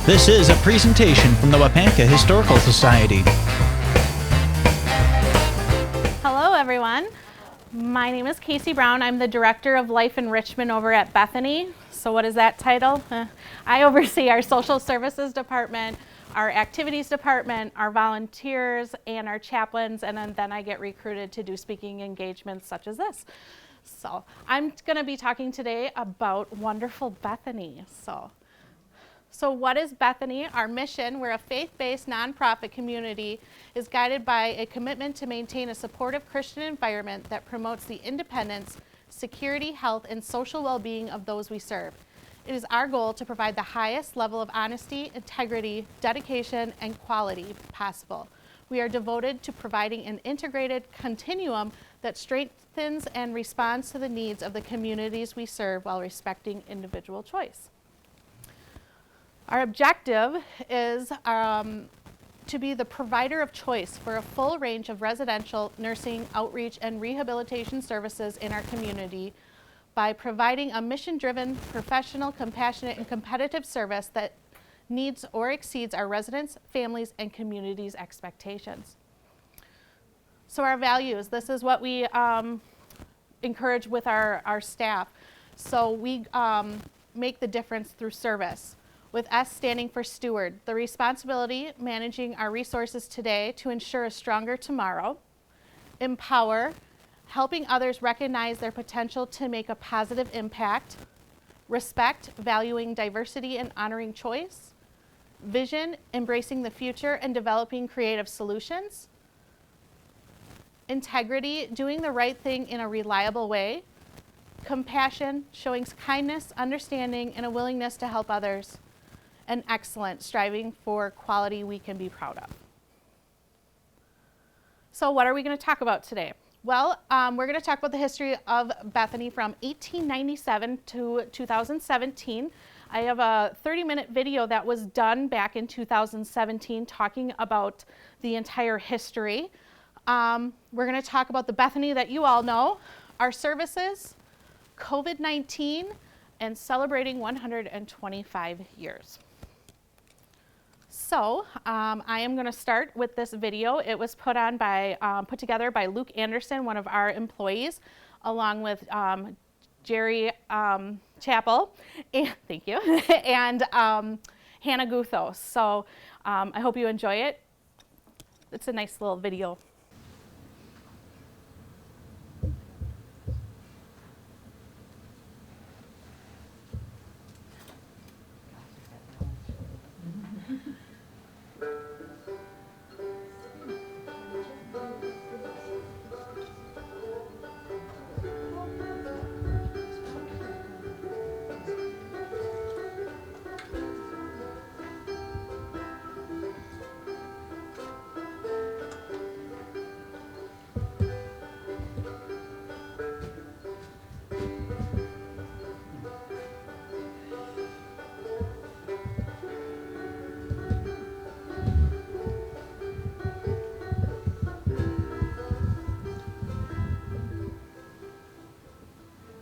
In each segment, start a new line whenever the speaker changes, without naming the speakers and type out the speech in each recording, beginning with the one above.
This is a presentation from the Wapanka Historical Society.
Hello, everyone. My name is Casey Brown. I'm the Director of Life Enrichment over at Bethany. So what is that title? I oversee our Social Services Department, our Activities Department, our volunteers, and our chaplains, and then I get recruited to do speaking engagements such as this. So I'm going to be talking today about wonderful Bethany. So what is Bethany? Our mission, we're a faith-based nonprofit community, is guided by a commitment to maintain a supportive Christian environment that promotes the independence, security, health, and social well-being of those we serve. It is our goal to provide the highest level of honesty, integrity, dedication, and quality possible. We are devoted to providing an integrated continuum that strengthens and responds to the needs of the communities we serve while respecting individual choice. Our objective is to be the provider of choice for a full range of residential, nursing, outreach, and rehabilitation services in our community by providing a mission-driven, professional, compassionate, and competitive service that needs or exceeds our residents, families, and communities' expectations. So our values, this is what we encourage with our staff. So we make the difference through service, with S standing for steward, the responsibility managing our resources today to ensure a stronger tomorrow. Empower, helping others recognize their potential to make a positive impact. Respect, valuing diversity and honoring choice. Vision, embracing the future and developing creative solutions. Integrity, doing the right thing in a reliable way. Compassion, showing kindness, understanding, and a willingness to help others. And excellent, striving for quality we can be proud of. So what are we going to talk about today? Well, we're going to talk about the history of Bethany from 1897 to 2017. I have a 30-minute video that was done back in 2017 talking about the entire history. We're going to talk about the Bethany that you all know, our services, COVID-19, and celebrating 125 years. So I am going to start with this video. It was put together by Luke Anderson, one of our employees, along with Jerry Chappell, thank you, and Hannah Guthos. So I hope you enjoy it. It's a nice little video.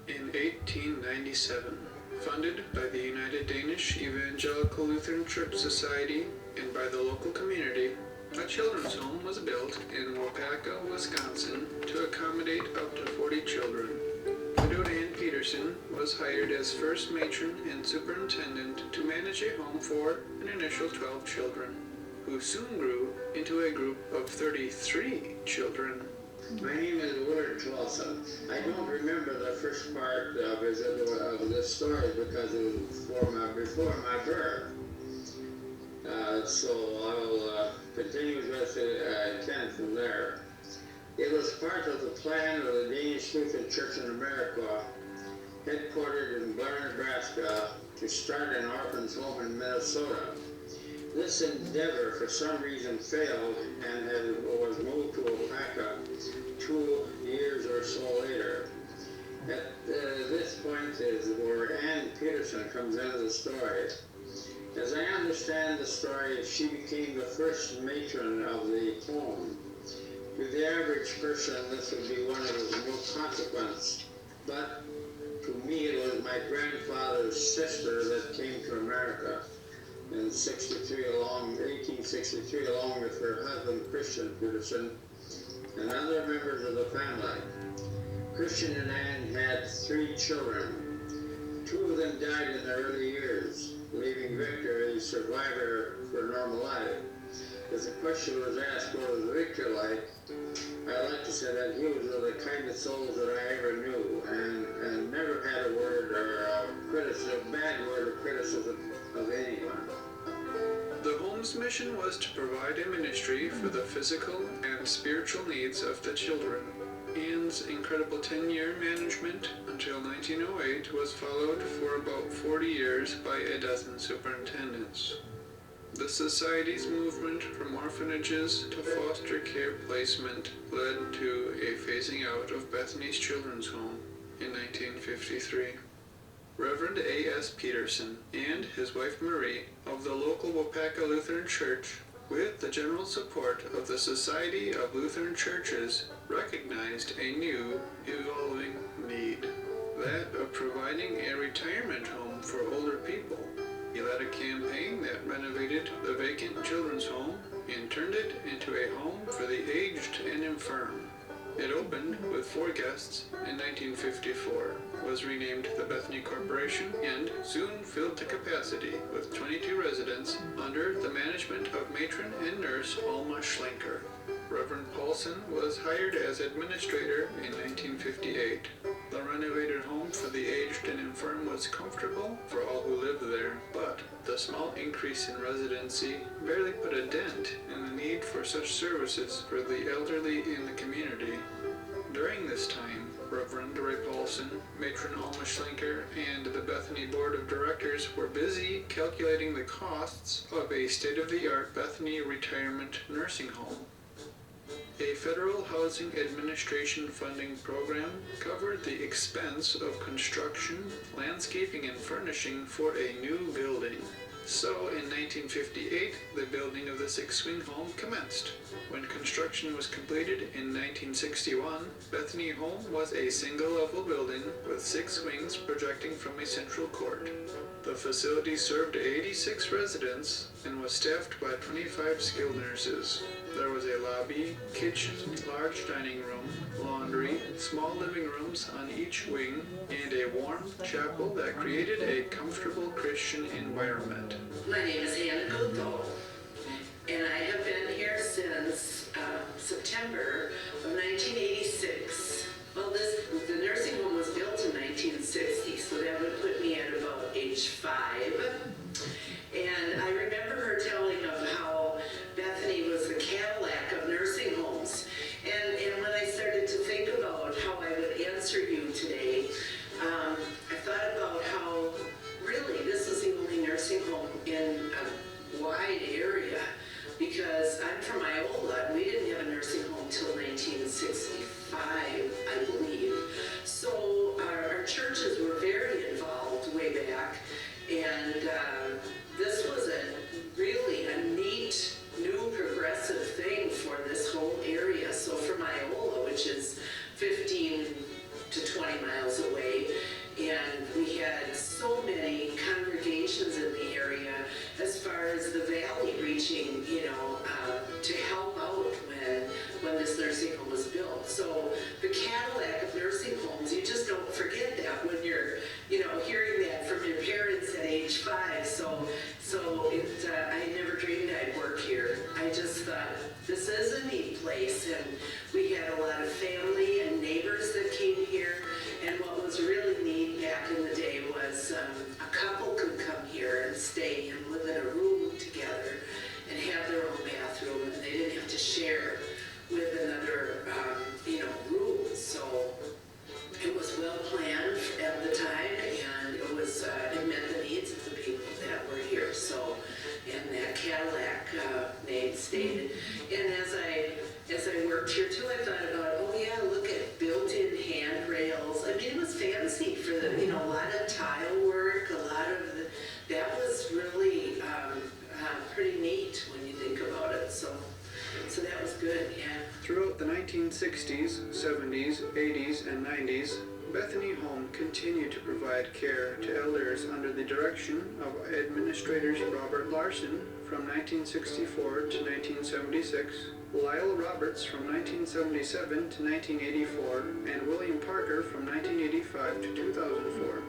In 1897, funded by the United Danish Evangelical Lutheran Church Society and by the local community, a children's home was built in Waupaca, Wisconsin to accommodate up to 40 children. Widow Ann Peterson was hired as first matron and superintendent to manage a home for an initial 12 children, who soon grew into a group of 33 children.
My name is Willard Clausen. I don't remember the first part of this story because it was before my birth. So I'll continue with Ken from there. It was part of the plan of the Danish Lutheran Church in America, headquartered in Blair, Nebraska, to start an orphan's home in Minnesota. This endeavor, for some reason, failed and was moved to Waupaca 2 years or so later. At this point is where Ann Peterson comes into the story. As I understand the story, she became the first matron of the home. To the average person, this would be one of no consequence, but to me, it was my grandfather sister that came to America in 1863, along with her husband, Christian Peterson, and other members of the family. Christian and Anne had 3 children. 2 of them died in their early years, leaving Victor a survivor for a normal life. As the question was asked, what was Victor like? I like to say that he was one of the kindest souls that I ever knew, and never had a word or a bad word of criticism of anyone.
The home's mission was to provide a ministry for the physical and spiritual needs of the children. Anne's incredible 10-year management until 1908 was followed for about 40 years by a dozen superintendents. The Society's movement from orphanages to foster care placement led to a phasing out of Bethany's Children's Home in 1953. Reverend A.S. Peterson and his wife Marie of the local Waupaca Lutheran Church, with the general support of the Society of Lutheran Churches, recognized a new, evolving need, that of providing a retirement home for older people. He led a campaign that renovated the vacant children's home and turned it into a home for the aged and infirm. It opened with 4 guests in 1954, was renamed the Bethany Corporation, and soon filled to capacity with 22 residents under the management of matron and nurse Alma Schlenker. Reverend Paulson was hired as administrator in 1958. The renovated home for the aged and infirm was comfortable for all who lived there, but the small increase in residency barely put a dent in the need for such services for the elderly in the community. During this time, Reverend Ray Paulson, matron Alma Schlenker, and the Bethany Board of Directors were busy calculating the costs of a state-of-the-art Bethany retirement nursing home. A Federal Housing Administration funding program covered the expense of construction, landscaping, and furnishing for a new building. So in 1958, the building of the 6-wing home commenced. When construction was completed in 1961, Bethany Home was a single-level building with 6 wings projecting from a central court. The facility served 86 residents and was staffed by 25 skilled nurses. There was a lobby, kitchen, large dining room, laundry, small living rooms on each wing, and a warm chapel that created a comfortable Christian environment.
My name is Hannah Gutho, and I have been here since September of 1986. Well, the nursing home was built in 1960, so that would put me at about age 5. And I remember her telling of how Bethany was the Cadillac of nursing homes. And when I started to think about how I would answer you today, I thought about how really this is the only nursing home in a wide area, because I'm from Iola and we didn't have a nursing home till 1965, I believe. So our churches were very involved way back, and this was really a neat, new, progressive thing for this whole area. So from Iola, which is 15 to 20 miles away, and we had so many congregations in the area as far as the valley reaching, to help out when this nursing home was built. So the Cadillac of nursing homes, you just don't forget that when you're, hearing that from your parents at age 5. So I never dreamed I'd work here. I just thought this is a neat place, and we had a lot of family and neighbors that came here. And what was really neat back in the day was a couple could come here and stay and live in a room together and have their own bathroom, and they didn't have to share with another, room. So it was well planned at the time, and it met the needs of the people that were here. So, and that Cadillac name stayed. And as I worked here too, I thought about, oh yeah, look at built-in handrails. I mean, it was fancy for the, a lot of tile work, that was really pretty neat when you think about it. So that was good, yeah.
Throughout the 1960s, 70s, 80s, and 90s, Bethany Home continued to provide care to elders under the direction of Administrators Robert Larson from 1964 to 1976, Lyle Roberts from 1977 to 1984, and William Parker from 1985 to 2004.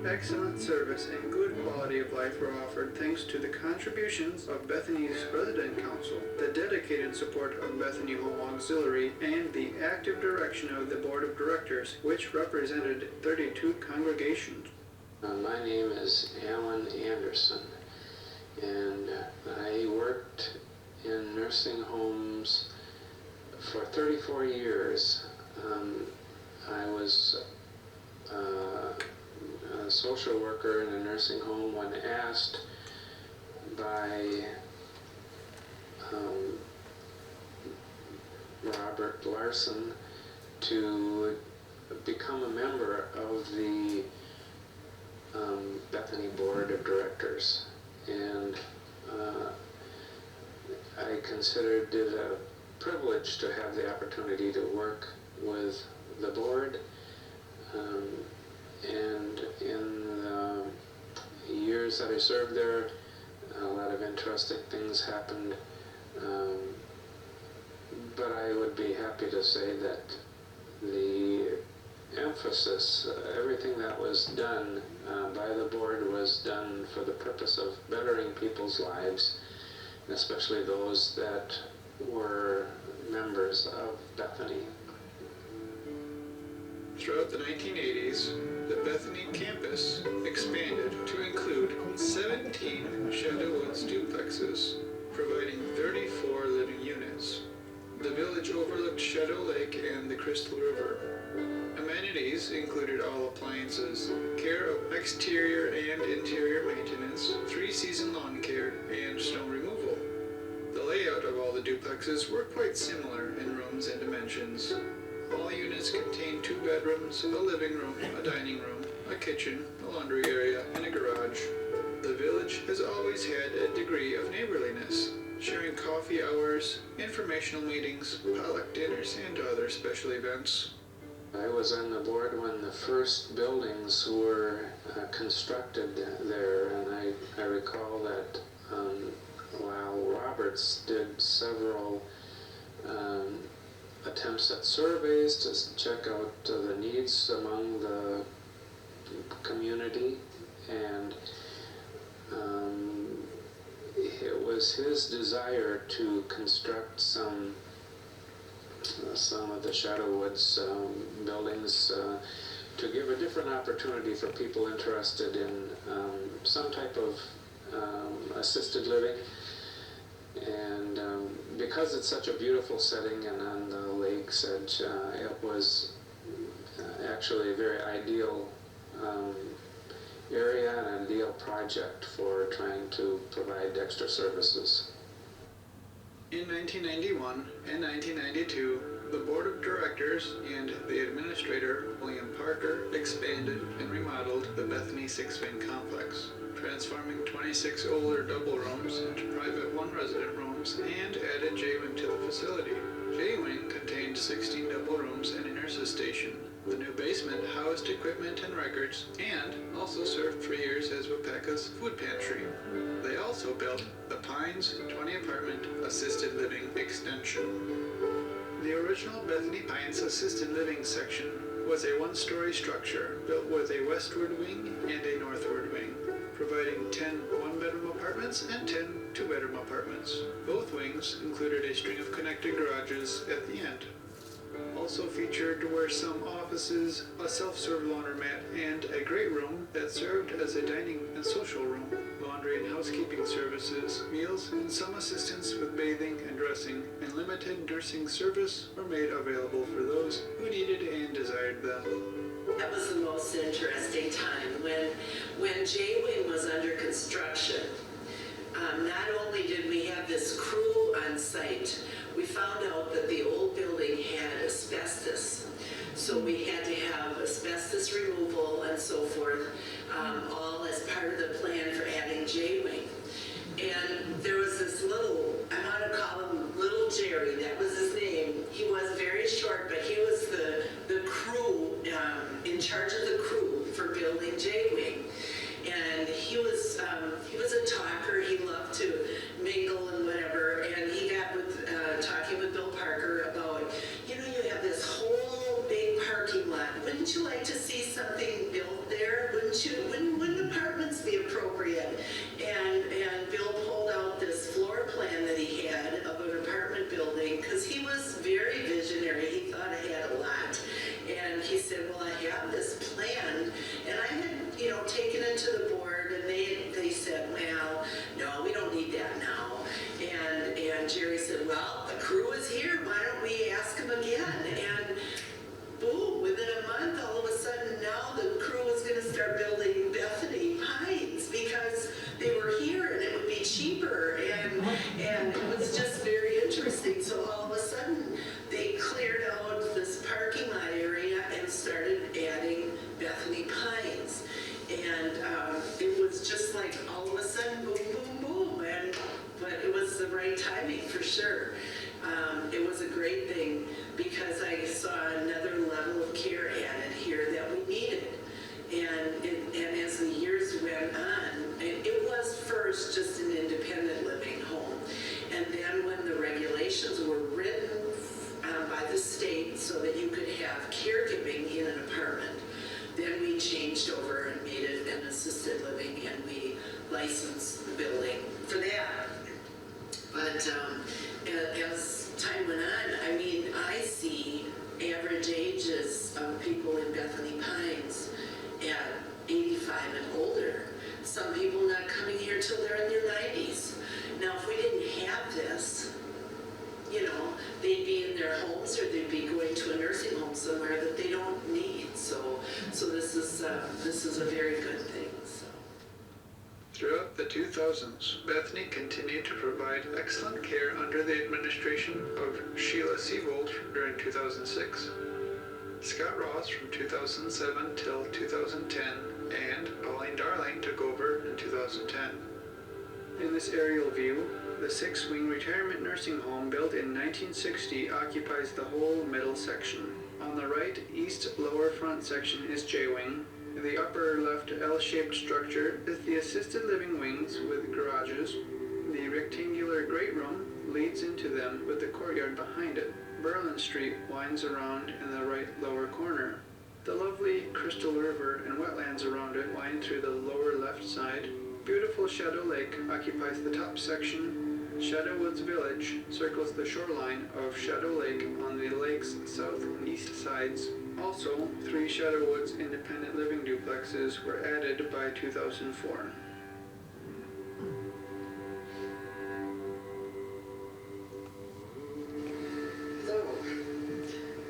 Excellent service and good quality of life were offered thanks to the contributions of Bethany's Resident Council, the dedicated support of Bethany Home Auxiliary, and the active direction of the Board of Directors, which represented 32 congregations.
My name is Alan Anderson, and I worked in nursing homes for 34 years. I was a social worker in a nursing home when asked by Robert Larson to become a member of the Bethany Board of Directors, and I considered it a privilege to have the opportunity to work with the board, and in the years that I served there, a lot of interesting things happened, but I would be happy to say that the emphasis, everything that was done by the board was done for the purpose of bettering people's lives, especially those that were members of Bethany.
Throughout the 1980s, the Bethany campus expanded to include 17 Shadow Woods duplexes, providing 34 living units. The village overlooked Shadow Lake and the Crystal River. Amenities included all appliances, care of exterior and interior maintenance, 3-season lawn care, and snow removal. The layout of all the duplexes were quite similar in rooms and dimensions. All units contained 2 bedrooms, a living room, a dining room, a kitchen, a laundry area, and a garage. The village has always had a degree of neighborliness, sharing coffee hours, informational meetings, potluck dinners, and other special events.
I was on the board when the first buildings were constructed there, and I recall that while Roberts did several attempts at surveys to check out the needs among the community, and it was his desire to construct some of the Shadow Woods buildings to give a different opportunity for people interested in some type of assisted living. And because it's such a beautiful setting and on the lake's edge, it was actually a very ideal area and an ideal project for trying to provide extra services.
In 1991 and 1992, the Board of Directors and the Administrator, William Parker, expanded and remodeled the Bethany 6-wing complex, transforming 26 older double rooms into private 1-resident rooms, and added J-wing to the facility. J-wing contained 16 double rooms and a nurse's station. The new basement housed equipment and records, and also served for years as Wapaka's food pantry. They also built the Pines 20-apartment assisted living extension. The original Bethany Pines assisted living section was a 1-story structure built with a westward wing and a northward wing, providing 10 1-bedroom apartments and 10 2-bedroom apartments. Both wings included a string of connected garages at the end. Also featured were some offices, a self-serve laundromat, and a great room that served as a dining and social room, laundry and housekeeping services, meals, and some assistance with bathing and dressing, and limited nursing service were made available for those who needed and desired them.
That was the most interesting time when J-Wing was under construction. Not only did we have this crew on site, we found out that the old building had asbestos. So we had to have asbestos removal and so forth, all as part of the plan for adding J-Wing. And there was this little, I'm going to call him Little Jerry, that was his name. He was very short, but he was the crew in charge he was a talker. He loved to mingle and whatever. And he got with talking with Bill Parker about, you know, you have this whole big parking lot. Wouldn't you like to see something built there? Wouldn't apartments be appropriate? And Bill pulled out this floor plan that he had of an apartment building because he was very visionary. He thought ahead a lot. And he said, well, I have this plan. And I had, you know, taken it to the board, and they said, well, no, we don't need that now. And Jerry said, well, the crew is here. Why don't we ask them again? And boom, within a month, all of a sudden, now the crew was going to start building Bethany Pines because they were here and it would be cheaper. And it was just very interesting. So all of a sudden, they cleared out this parking lot area and started adding Bethany Pines. And it was just like all of a sudden, boom, boom, boom. But it was the right timing for sure. It was a great thing because I saw another level of care added here that we needed. And as the years went on, it was first just an independent living home. And then when the regulations were written by the state so that you could have caregiving in an apartment, then we changed over and made it an assisted living, and we licensed the building for that. But as time went on, I mean, I see average ages of people in Bethany Pines at 85 and older. Some people not coming here till they're in their 90s. Now, if we didn't have this, you know, they'd be in their homes or they'd be going to a nursing home somewhere that they don't need. So this is a very good thing. So.
Throughout the 2000s, Bethany continued to provide excellent care under the administration of Sheila Seabold during 2006, Scott Ross from 2007 till 2010, and Pauline Darling took over in 2010. In this aerial view, the 6-wing retirement nursing home built in 1960 occupies the whole middle section. On the right, east lower front section is J-wing. The upper left L-shaped structure is the assisted living wings with garages. The rectangular great room leads into them with the courtyard behind it. Berlin Street winds around in the right lower corner. The lovely Crystal River and wetlands around it wind through the lower left side. Beautiful Shadow Lake occupies the top section. Shadow Woods Village circles the shoreline of Shadow Lake on the lake's south and east sides. Also, 3 Shadow Woods independent living duplexes were added by 2004.
Hello,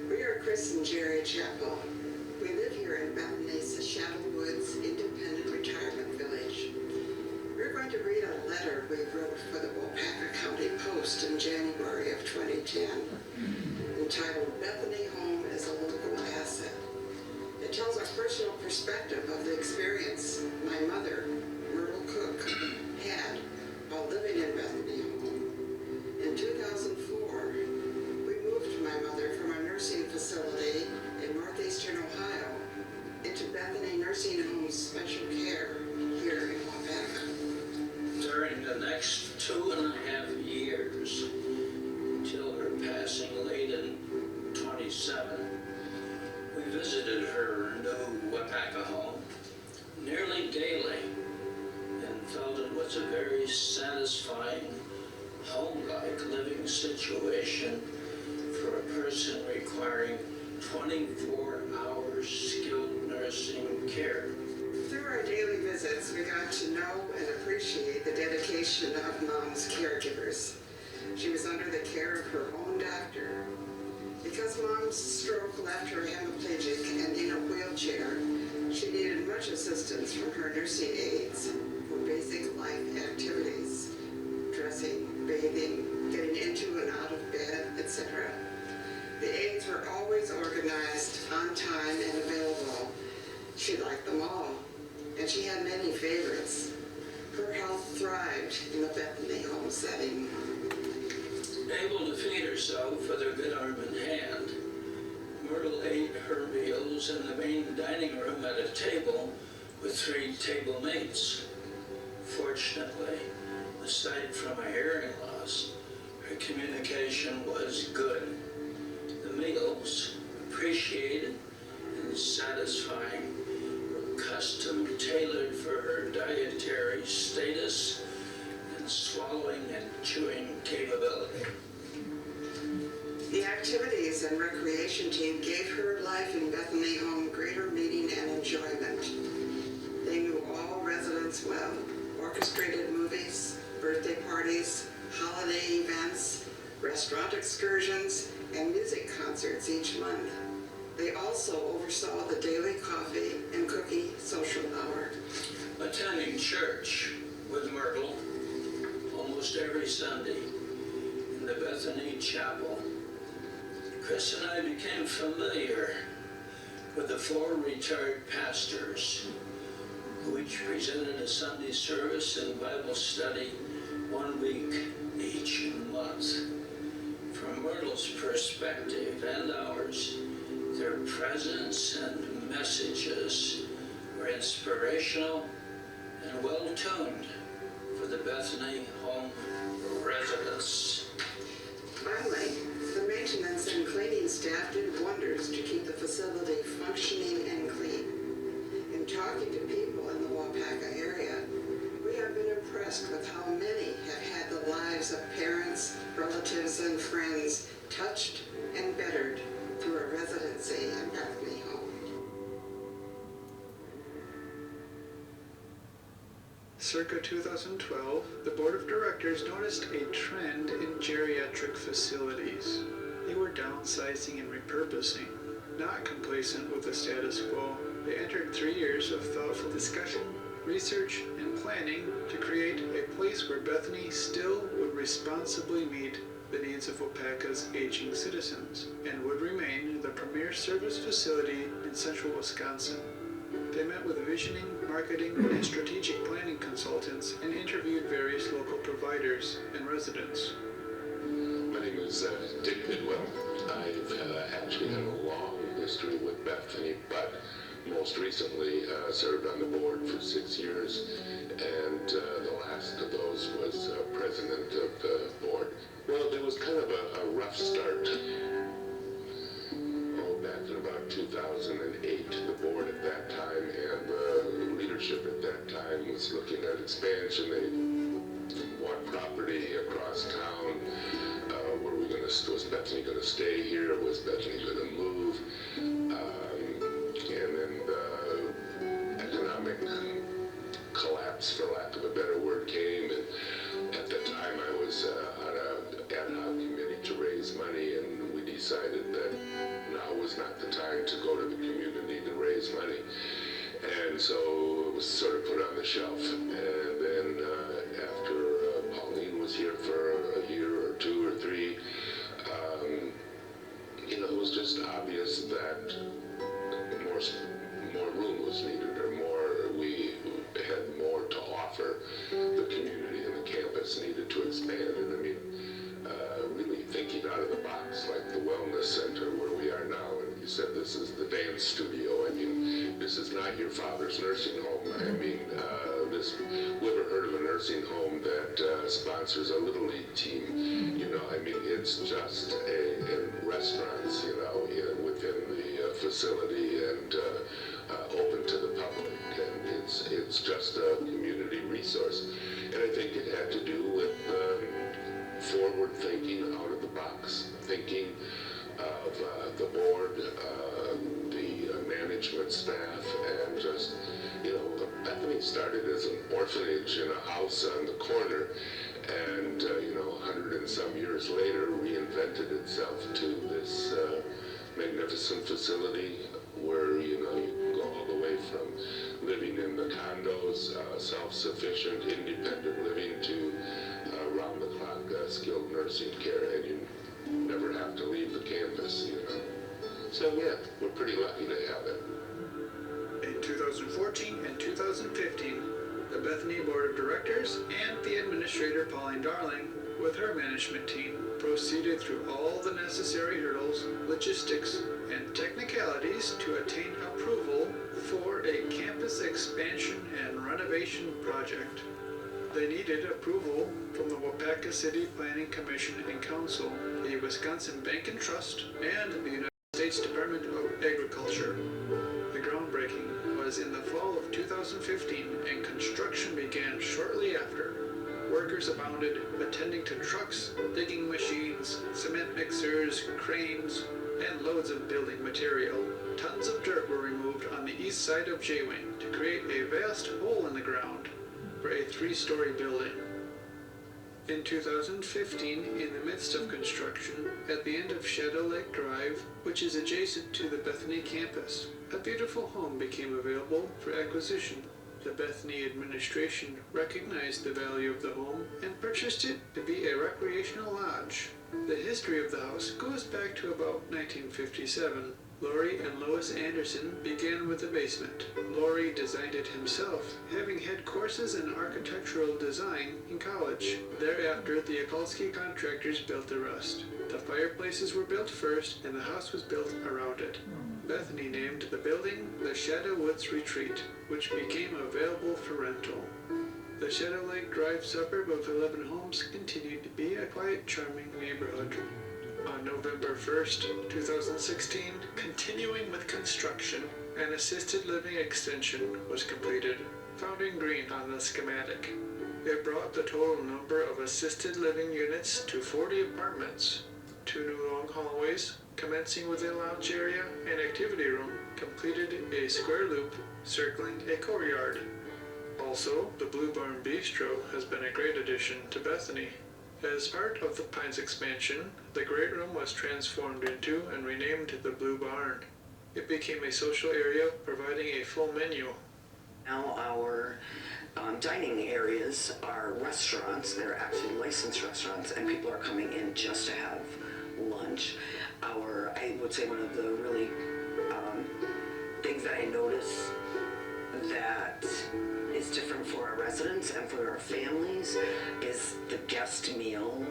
we are Chris and Jerry Chappell. We live here in Bethany's Shadow Woods Independent Retirement Village. We're going to read a letter we wrote for the Waupaca County Post in January of 2010, entitled Bethany Home is a Local Asset. It tells a personal perspective of the experience my mother, Myrtle Cook, had while living in Bethany Home. In 2004, we moved my mother from a nursing facility in northeastern Ohio into Bethany Nursing Home's special care here in Waupaca.
During the next 2.5 years, until her passing late in 27, we visited her new Waupaca home nearly daily and felt it was a very satisfying, home-like living situation for a person requiring 24-hour skilled nursing care.
Through our daily visits, we got to know and appreciate the dedication of Mom's caregivers. She was under the care of her own doctor. Because Mom's stroke left her hemiplegic and in a wheelchair, she needed much assistance from her nursing aides for basic life activities, dressing, bathing, getting into and out of bed, etc. The aides were always organized, on time, and available. She liked them all, and she had many favorites. Her health thrived in the Bethany home setting.
Able to feed herself with her good arm and hand, Myrtle ate her meals in the main dining room at a table with 3 table mates. For Fortunately, aside from a hearing loss, her communication was good. The meals, appreciated and satisfying, were custom tailored for her dietary status and swallowing and chewing capability.
The activities and recreation team gave her life in Bethany Home greater meaning and enjoyment. They knew all residents well, orchestrated movies, birthday parties, holiday events, restaurant excursions, and music concerts each month. They also oversaw the daily coffee and cookie social hour.
Attending church with Myrtle almost every Sunday in the Bethany Chapel, Chris and I became familiar with the 4 retired pastors who each presented a Sunday service and Bible study 1 week each month. From Myrtle's perspective and ours, their presence and messages were inspirational and well-tuned for the Bethany Home residents.
Finally, the maintenance and cleaning staff did wonders to keep the facility functioning and clean. In talking to people in the Waupaca area, we have been impressed with how many have had the lives of parents, relatives, and friends touched and bettered through a residency in Bethany Home.
Circa 2012, the board of directors noticed a trend in geriatric facilities. They were downsizing and repurposing. Not complacent with the status quo, they entered 3 years of thoughtful discussion, research, and planning to create a place where Bethany still would responsibly meet the needs of Waupaca's aging citizens and would remain the premier service facility in central Wisconsin. They met with visioning, marketing, and strategic planning consultants and interviewed various local providers and residents.
My name is Dick Bidwell. I've actually had a long history with Bethany, but most recently served on the board for 6 years, and the last of those was president of the board. Well, there was kind of a rough start. Back in about 2008, the board at that time and the leadership at that time was looking at expansion. They bought property across town. Was Bethany going to stay here? Was Bethany going to move? And then the economic collapse, for lack of a better word, came. And at the time, I was on an ad hoc committee to raise money, and we decided that now was not the time to go to the community to raise money. And so it was sort of put on the shelf. And then after Pauline was here for a year or 2 or 3, it was just obvious that more room was needed, or we had more to offer. The community and the campus needed to expand, and really thinking out of the box, like the wellness center where we are now. And you said this is the dance studio. This is not your father's nursing home. We've ever heard of a nursing home that sponsors a little league team? It's just a restaurants, within the facility and open to the public, and it's just a community resource. And I think it had to do with forward thinking, out of the box thinking of the board, the management staff, and just, Bethany started as an orphanage in a house on the corner, and 100 and some years later reinvented itself to this magnificent facility where you can go all the way from living in the condos, self-sufficient, independent living, to round-the-clock skilled nursing care, and you never have to leave the campus. So yeah, we're pretty lucky to have it.
In 2014 and 2015, the Bethany Board of Directors and the administrator Pauline Darling, with her management team, proceeded through all the necessary hurdles, logistics, and technicalities to attain approval for a campus expansion and renovation project. They needed approval from the Waupaca City Planning Commission and Council, the Wisconsin Bank and Trust, and the United States Department of Agriculture. The groundbreaking was in the fall of 2015 and construction began shortly after. Workers abounded, attending to trucks, digging machines, cement mixers, cranes, and loads of building material. Tons of dirt were removed on the east side of J-Wing to create a vast hole in the ground for a 3-story building. In 2015, in the midst of construction, at the end of Shadow Lake Drive, which is adjacent to the Bethany campus, a beautiful home became available for acquisition. The Bethany administration recognized the value of the home and purchased it to be a recreational lodge. The history of the house goes back to about 1957. Laurie and Lois Anderson began with the basement. Laurie designed it himself, having had courses in architectural design in college. Thereafter, the Akulski contractors built the rest. The fireplaces were built first, and the house was built around it. Bethany named the building the Shadow Woods Retreat, which became available for rental. The Shadow Lake Drive suburb of 11 homes continued to be a quiet, charming neighborhood. On November 1st, 2016, continuing with construction, an assisted living extension was completed, found in green on the schematic. It brought the total number of assisted living units to 40 apartments, 2 new long hallways, commencing with a lounge area and activity room, completed a square loop circling a courtyard. Also, the Blue Barn Bistro has been a great addition to Bethany. As part of the Pines expansion, the Great Room was transformed into and renamed the Blue Barn. It became a social area providing a full menu.
Now our dining areas are restaurants. They're actually licensed restaurants, and people are coming in just to have lunch. I would say one of the really things that I notice that is different for our residents and for our families is the guest meal.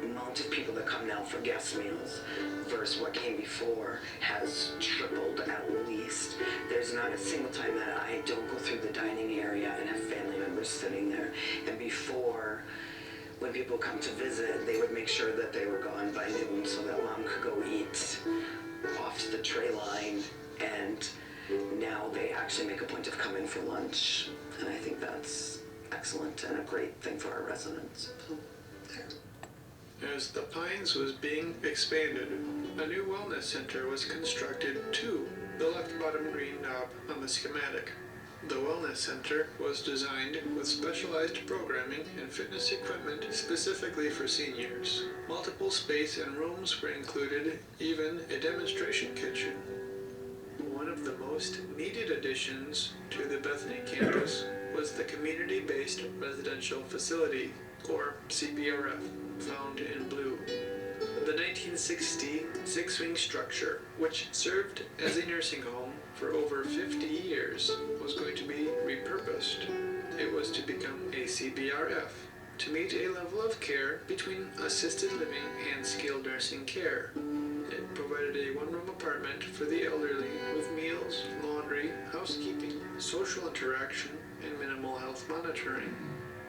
Amount of people that come now for guest meals versus what came before has tripled at least. There's not a single time that I don't go through the dining area and have family members sitting there. And before, when people come to visit, they would make sure that they were gone by noon so that mom could go eat off the tray line, and now they actually make a point of coming for lunch, and I think that's excellent and a great thing for our residents.
As the Pines was being expanded, a new wellness center was constructed to the left bottom green knob on the schematic. The wellness center was designed with specialized programming and fitness equipment specifically for seniors. Multiple space and rooms were included, even a demonstration kitchen. One of the most needed additions to the Bethany campus was the Community-Based Residential Facility, or CBRF, found in blue. The 1960 six-wing structure, which served as a nursing home for over 50 years, was going to be repurposed. It was to become a CBRF, to meet a level of care between assisted living and skilled nursing care. It provided a one-room apartment for the elderly with meals, laundry, housekeeping, social interaction, and minimal health monitoring.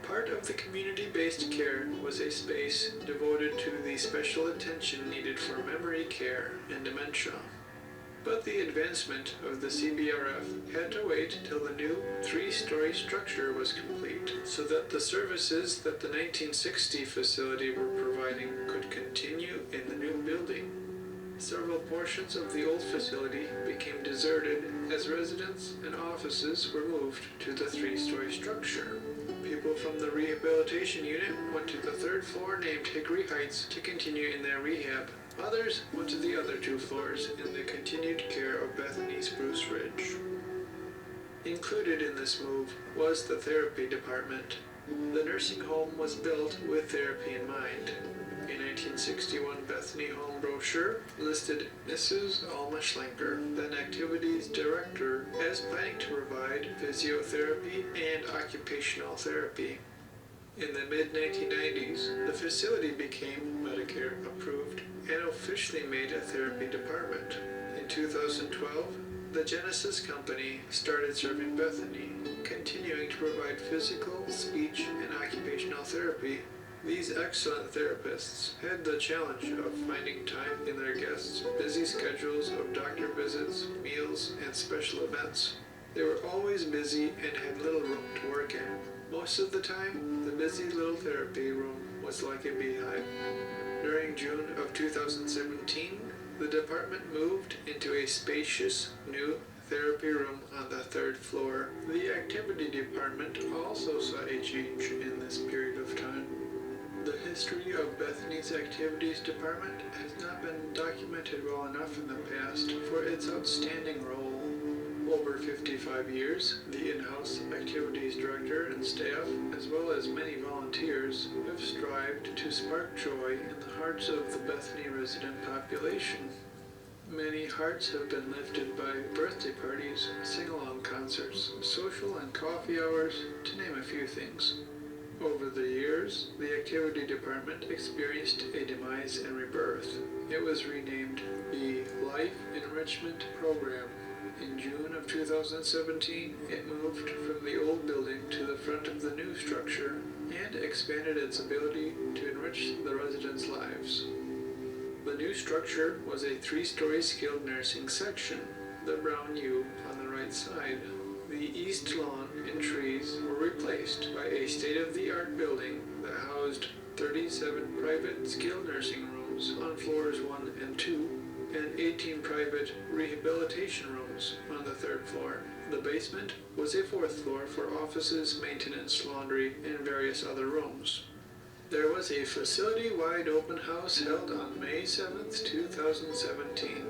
Part of the community-based care was a space devoted to the special attention needed for memory care and dementia. But the advancement of the CBRF had to wait till the new 3-story structure was complete, so that the services that the 1960 facility were providing could continue in the new building. Several portions of the old facility became deserted as residents and offices were moved to the 3-story structure. People from the rehabilitation unit went to the 3rd floor named Hickory Heights to continue in their rehab. Others went to the other 2 floors in the continued care of Bethany Spruce Ridge. Included in this move was the therapy department. The nursing home was built with therapy in mind. A 1961 Bethany home brochure listed Mrs. Alma Schlenker, then activities director, as planning to provide physiotherapy and occupational therapy. In the mid-1990s, the facility became Medicare approved and officially made a therapy department. In 2012, the Genesis Company started serving Bethany, continuing to provide physical, speech, and occupational therapy. These excellent therapists had the challenge of finding time in their guests' busy schedules of doctor visits, meals, and special events. They were always busy and had little room to work in. Most of the time, the busy little therapy room was like a beehive. During June of 2017, the department moved into a spacious new therapy room on the 3rd floor. The activity department also saw a change in this period of time. The history of Bethany's activities department has not been documented well enough in the past for its outstanding role. Over 55 years, the in-house activities director and staff, as well as many volunteers, have strived to spark joy in the hearts of the Bethany resident population. Many hearts have been lifted by birthday parties, sing-along concerts, social and coffee hours, to name a few things. Over the years, the activity department experienced a demise and rebirth. It was renamed the Life Enrichment Program. In June of 2017, it moved from the old building to the front of the new structure and expanded its ability to enrich the residents' lives. The new structure was a 3-story skilled nursing section, the brown U on the right side. The east lawn and trees were replaced by a state-of-the-art building that housed 37 private skilled nursing rooms on floors 1 and 2, and 18 private rehabilitation rooms on the 3rd floor. The basement was a 4th floor for offices, maintenance, laundry, and various other rooms. There was a facility-wide open house held on May 7th, 2017.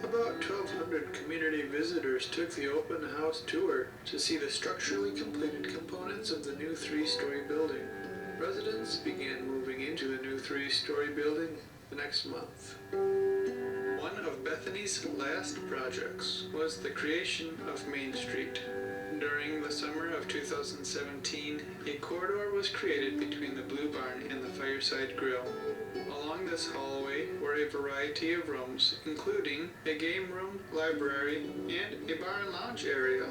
About 1,200 community visitors took the open house tour to see the structurally completed components of the new 3-story building. Residents began moving into the new 3-story building the next month. One of Bethany's last projects was the creation of Main Street. During the summer of 2017, a corridor was created between the Blue Barn and the Fireside Grill. Along this hallway were a variety of rooms, including a game room, library, and a bar and lounge area.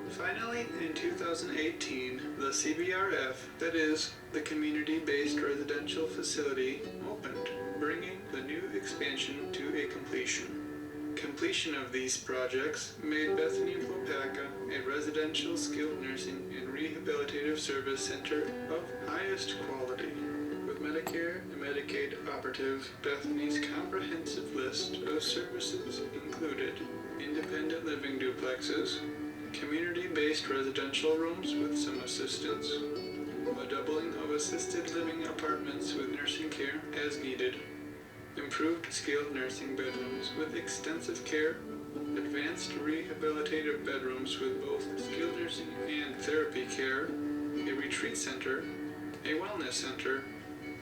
Finally, in 2018, the CBRF, that is, the Community-Based Residential Facility, opened, bringing the new expansion to a completion. Completion of these projects made Bethany Waupaca a residential skilled nursing and rehabilitative service center of highest quality. With Medicare and Medicaid operative, Bethany's comprehensive list of services included independent living duplexes, community-based residential rooms with some assistance, a doubling of assisted living apartments with nursing care as needed, improved skilled nursing bedrooms with extensive care, advanced rehabilitative bedrooms with both skilled nursing and therapy care, a retreat center, a wellness center,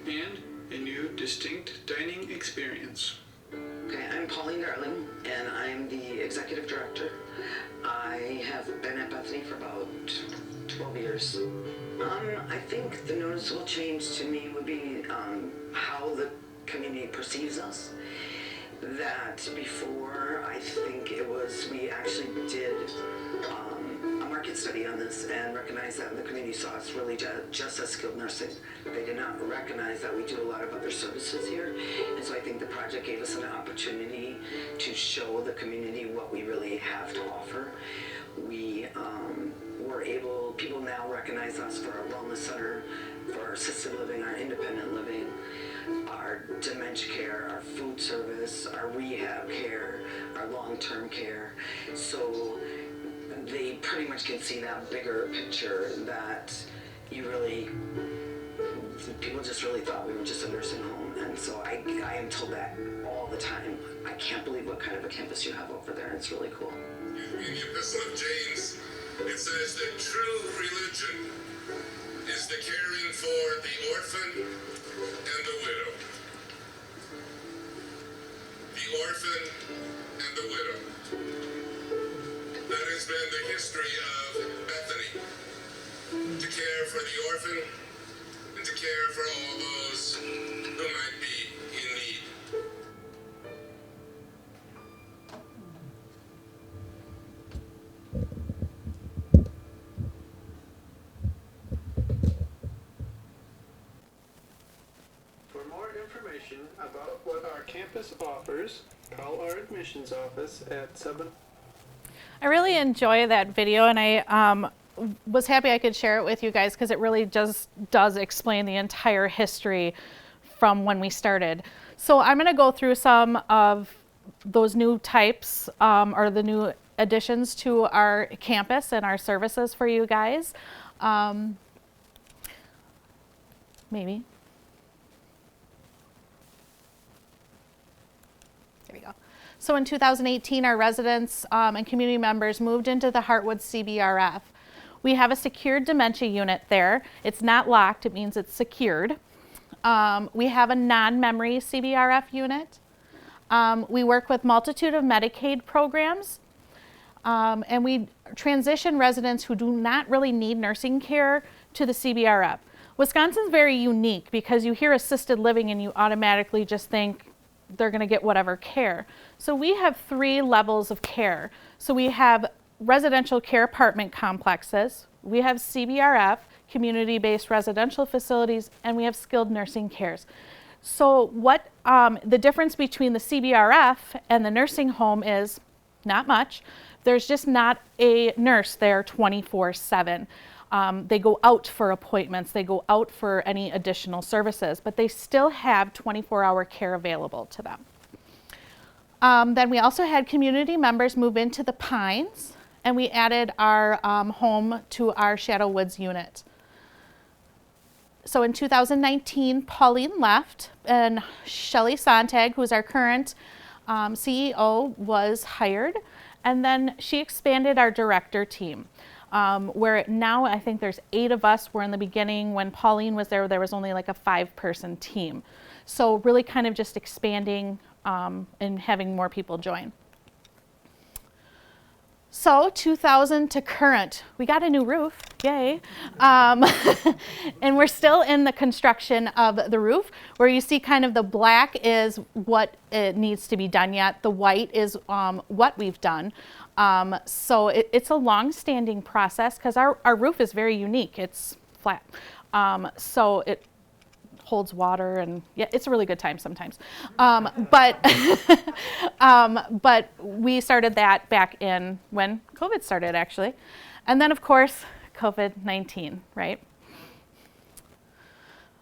and a new distinct dining experience.
Okay, I'm Pauline Darling, and I'm the executive director. I have been at Bethany for about 12 years. I think the noticeable change to me would be how the community perceives us. That before, I think it was, we actually did a market study on this and recognized that the community saw us really just as skilled nursing. They did not recognize that we do a lot of other services here. And so I think the project gave us an opportunity to show the community what we really have to offer. We were able, people now recognize us for our wellness center, for our assisted living, our independent living, our dementia care, our food service, our rehab care, our long-term care. So they pretty much can see that bigger picture that you really, people just really thought we were just a nursing home. And so I am told that all the time. I can't believe what kind of a campus you have over there. It's really cool.
In the Epistle of James, it says that true religion is the caring for the orphan and the widow. The orphan and the widow. That has been the history of Bethany. To care for the orphan and to care for all those who might be in need.
information about what our campus offers, call our admissions office at 7.
I really enjoy that video, and I was happy I could share it with you guys because it really just does explain the entire history from when we started. So I'm going to go through some of those new types or the new additions to our campus and our services for you guys. Maybe. There we go. So in 2018, our residents and community members moved into the Heartwood CBRF. We have a secured dementia unit there. It's not locked, it means it's secured. We have a non-memory CBRF unit. We work with multitude of Medicaid programs. And we transition residents who do not really need nursing care to the CBRF. Wisconsin's very unique because you hear assisted living and you automatically just think they're going to get whatever care. So we have 3 levels of care. So we have residential care apartment complexes, we have CBRF, community-based residential facilities, and we have skilled nursing cares. So what the difference between the CBRF and the nursing home is not much. There's just not a nurse there 24/7. They go out for appointments, they go out for any additional services, but they still have 24-hour care available to them. Then we also had community members move into the Pines, and we added our home to our Shadow Woods unit. So in 2019, Pauline left, and Shelly Sontag, who's our current CEO, was hired, and then she expanded our director team. Where now I think there's 8 of us, where in the beginning when Pauline was there was only like a 5-person team. So really kind of just expanding and having more people join. So 2000 to current, we got a new roof, yay. And we're still in the construction of the roof, where you see kind of the black is what it needs to be done yet. The white is what we've done. So it's a long-standing process because our roof is very unique. It's flat. So it holds water, and yeah, it's a really good time sometimes. But we started that back in when COVID started, actually. And then, of course, COVID-19, right?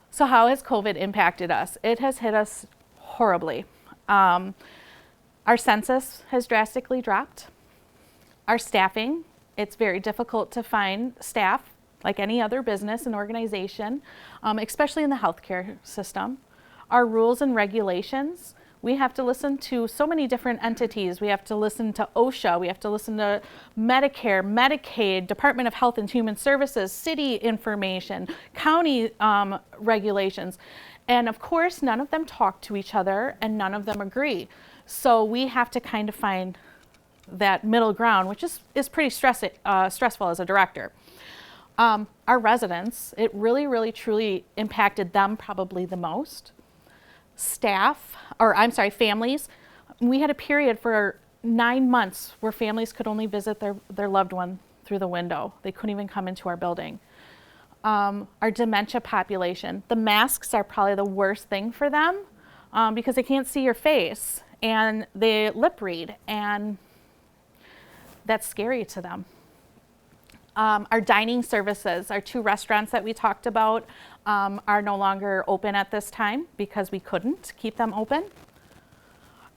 So how has COVID impacted us? It has hit us horribly. Our census has drastically dropped. Our staffing, it's very difficult to find staff like any other business and organization, especially in the healthcare system. Our rules and regulations, we have to listen to so many different entities. We have to listen to OSHA, we have to listen to Medicare, Medicaid, Department of Health and Human Services, city information, county regulations. And of course, none of them talk to each other and none of them agree. So we have to kind of find that middle ground, which is pretty stressful as a director. Our residents, it really, really, truly impacted them probably the most. Families. We had a period for 9 months where families could only visit their loved one through the window. They couldn't even come into our building. Our dementia population, the masks are probably the worst thing for them because they can't see your face and they lip read, and that's scary to them. Our dining services, our 2 restaurants that we talked about are no longer open at this time because we couldn't keep them open.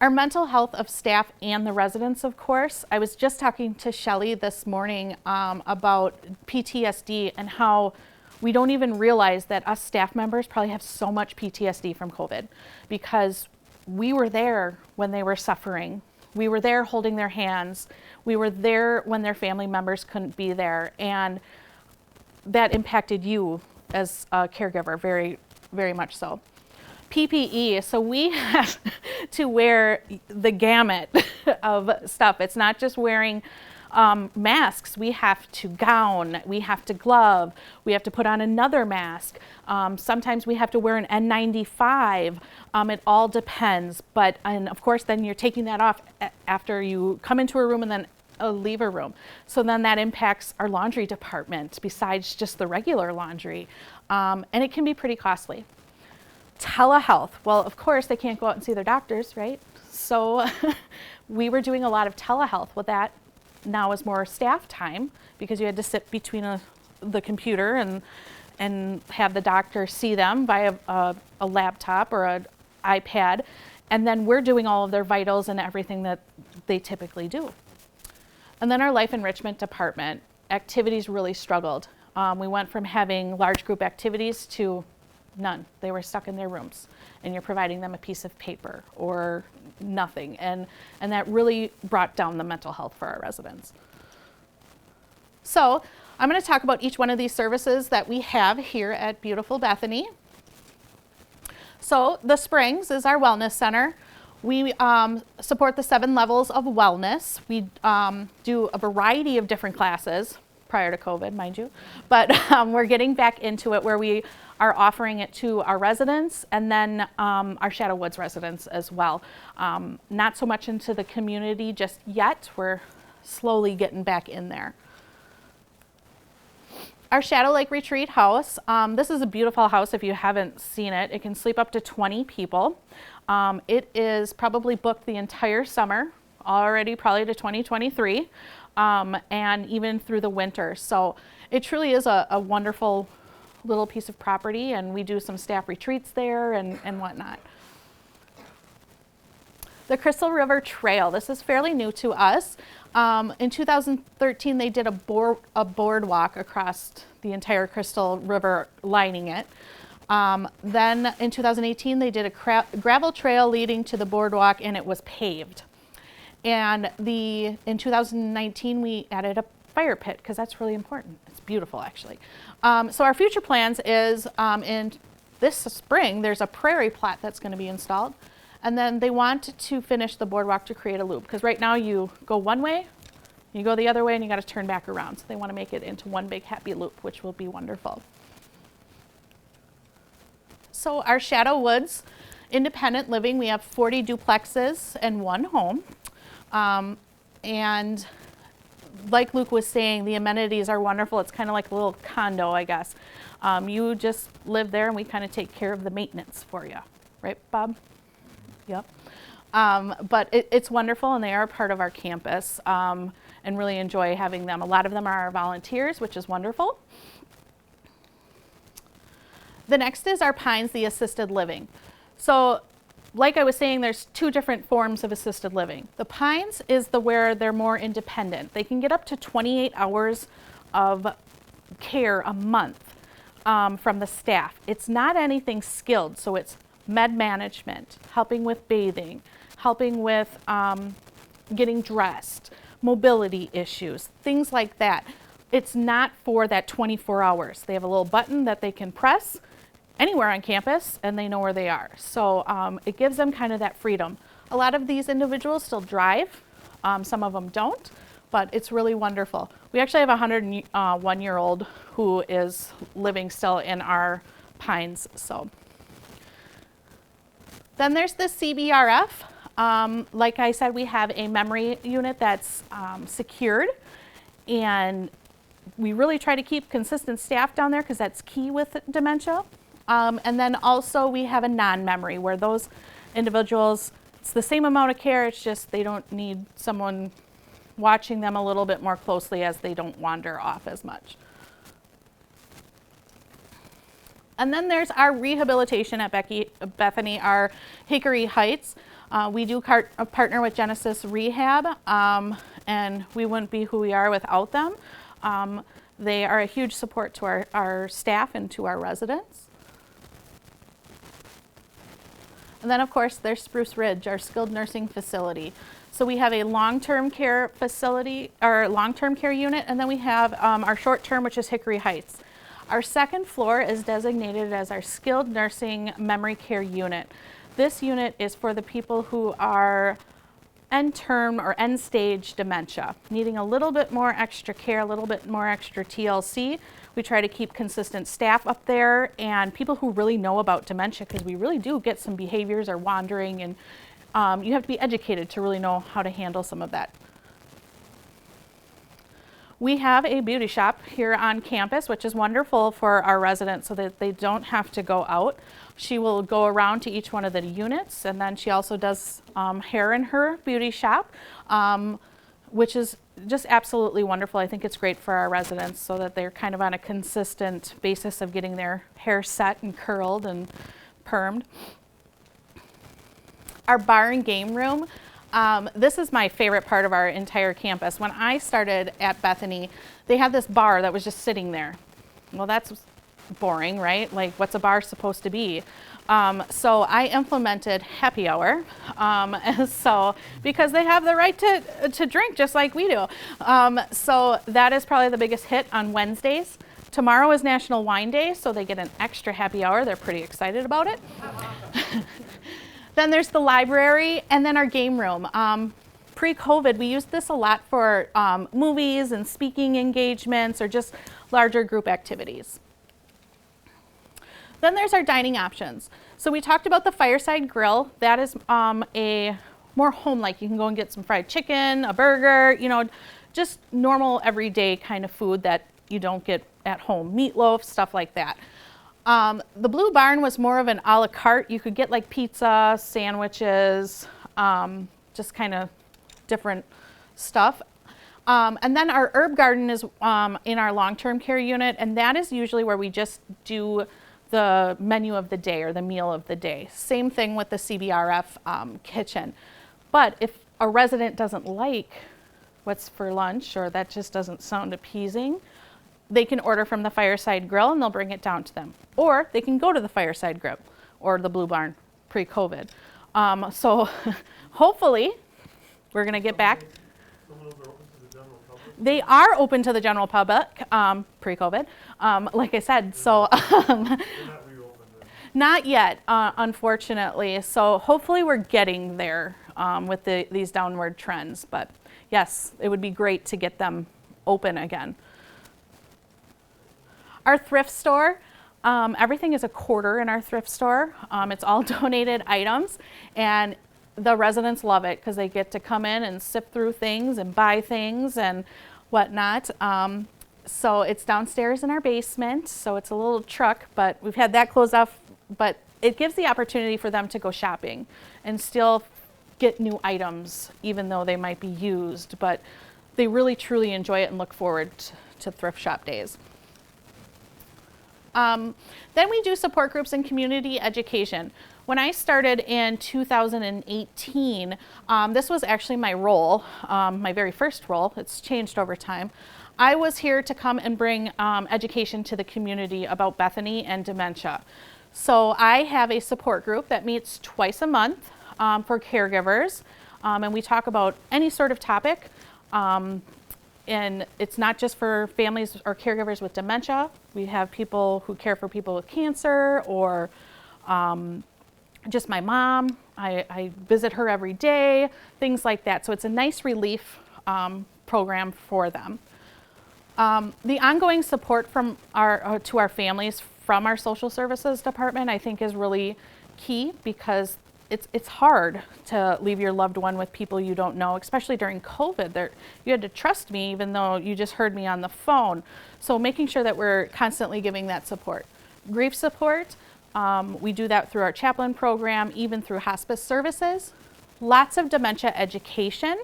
Our mental health of staff and the residents, of course. I was just talking to Shelly this morning about PTSD and how we don't even realize that us staff members probably have so much PTSD from COVID because we were there when they were suffering. We were there holding their hands. We were there when their family members couldn't be there. And that impacted you as a caregiver very, very much so. PPE, so we have to wear the gamut of stuff. It's not just wearing masks. We have to gown, we have to glove, we have to put on another mask. Sometimes we have to wear an N95. It all depends. And of course, then you're taking that off after you come into a room and then leave a room. So then that impacts our laundry department besides just the regular laundry. And it can be pretty costly. Telehealth. Well, of course, they can't go out and see their doctors, right? So we were doing a lot of telehealth. Well, that now is more staff time because you had to sit between the computer and have the doctor see them via a laptop or an iPad. And then we're doing all of their vitals and everything that they typically do. And then our life enrichment department, activities really struggled. We went from having large group activities to none. They were stuck in their rooms, and you're providing them a piece of paper or nothing. And that really brought down the mental health for our residents. So I'm going to talk about each one of these services that we have here at beautiful Bethany. So the Springs is our wellness center. We support the 7 levels of wellness. We do a variety of different classes, prior to COVID, mind you, but we're getting back into it where we are offering it to our residents and then our Shadow Woods residents as well. Not so much into the community just yet. We're slowly getting back in there. Our Shadow Lake Retreat House, this is a beautiful house if you haven't seen it. It can sleep up to 20 people. It is probably booked the entire summer, already probably to 2023, and even through the winter. So it truly is a wonderful little piece of property, and we do some staff retreats there and whatnot. The Crystal River Trail, this is fairly new to us. In 2013, they did a boardwalk across the entire Crystal River, lining it. Then in 2018, they did a gravel trail leading to the boardwalk, and it was paved. And in 2019, we added a fire pit because that's really important. It's beautiful, actually. So our future plans is in this spring, there's a prairie plat that's going to be installed. And then they want to finish the boardwalk to create a loop because right now you go one way, you go the other way, and you got to turn back around. So they want to make it into one big happy loop, which will be wonderful. So our Shadow Woods independent living, we have 40 duplexes and 1 home. And like Luke was saying, the amenities are wonderful. It's kind of like a little condo, I guess. You just live there and we kind of take care of the maintenance for you. Right, Bob? Yep. But it's wonderful, and they are part of our campus, and really enjoy having them. A lot of them are our volunteers, which is wonderful. The next is our Pines, the assisted living. So like I was saying, there's 2 different forms of assisted living. The Pines is where they're more independent. They can get up to 28 hours of care a month from the staff. It's not anything skilled, so it's med management, helping with bathing, helping with getting dressed, mobility issues, things like that. It's not for that 24 hours. They have a little button that they can press anywhere on campus and they know where they are. So it gives them kind of that freedom. A lot of these individuals still drive. Some of them don't, but it's really wonderful. We actually have a 101-year-old who is living still in our Pines. So. Then there's the CBRF. Like I said, we have a memory unit that's secured, and we really try to keep consistent staff down there because that's key with dementia. And then also we have a non-memory where those individuals, it's the same amount of care, it's just they don't need someone watching them a little bit more closely as they don't wander off as much. And then there's our rehabilitation at Bethany, our Hickory Heights. We do partner with Genesis Rehab, and we wouldn't be who we are without them. They are a huge support to our staff and to our residents. And then, of course, there's Spruce Ridge, our skilled nursing facility. So we have a long-term care facility, or long-term care unit, and then we have our short-term, which is Hickory Heights. Our second floor is designated as our skilled nursing memory care unit. This unit is for the people who are end-term or end-stage dementia, needing a little bit more extra care, a little bit more extra TLC. We try to keep consistent staff up there and people who really know about dementia, because we really do get some behaviors or wandering, and you have to be educated to really know how to handle some of that. We have a beauty shop here on campus, which is wonderful for our residents so that they don't have to go out. She will go around to each one of the units, and then she also does hair in her beauty shop, which is just absolutely wonderful. I think it's great for our residents so that they're kind of on a consistent basis of getting their hair set and curled and permed. Our bar and game room. This is my favorite part of our entire campus. When I started at Bethany, they had this bar that was just sitting there. Well, that's boring, right? Like, what's a bar supposed to be? So I implemented happy hour, so because they have the right to drink just like we do. So that is probably the biggest hit on Wednesdays. Tomorrow is National Wine Day, so they get an extra happy hour. They're pretty excited about it. Then there's the library, and then our game room. Pre-COVID, we used this a lot for movies and speaking engagements or just larger group activities. Then there's our dining options. So we talked about the Fireside Grill. That is a more home-like. You can go and get some fried chicken, a burger, you know, just normal everyday kind of food that you don't get at home. Meatloaf, stuff like that. The Blue Barn was more of an a la carte. You could get like pizza, sandwiches, just kind of different stuff. And then our herb garden is in our long-term care unit, and that is usually where we just do the menu of the day or the meal of the day. Same thing with the CBRF kitchen. But if a resident doesn't like what's for lunch or that just doesn't sound appeasing, they can order from the Fireside Grill and they'll bring it down to them. Or they can go to the Fireside Grill or the Blue Barn pre-COVID. So hopefully we're gonna get back. They are open to the general public pre-COVID, like I said. So not yet, unfortunately. So hopefully we're getting there with these downward trends. But yes, it would be great to get them open again. Our thrift store, everything is a quarter in our thrift store. It's all donated items, and the residents love it because they get to come in and sift through things and buy things and whatnot. So it's downstairs in our basement, so it's a little truck, but we've had that closed off, but it gives the opportunity for them to go shopping and still get new items, even though they might be used, but they really truly enjoy it and look forward to thrift shop days. Then we do support groups and community education. When I started in 2018, this was actually my role, my very first role. It's changed over time. I was here to come and bring education to the community about Bethany and dementia. So I have a support group that meets twice a month for caregivers, and we talk about any sort of topic. And it's not just for families or caregivers with dementia. We have people who care for people with cancer or just my mom. I visit her every day, things like that. So it's a nice relief program for them. The ongoing support from to our families from our social services department, I think, is really key because it's hard to leave your loved one with people you don't know, especially during COVID. You had to trust me even though you just heard me on the phone. So making sure that we're constantly giving that support. Grief support, we do that through our chaplain program, even through hospice services. Lots of dementia education.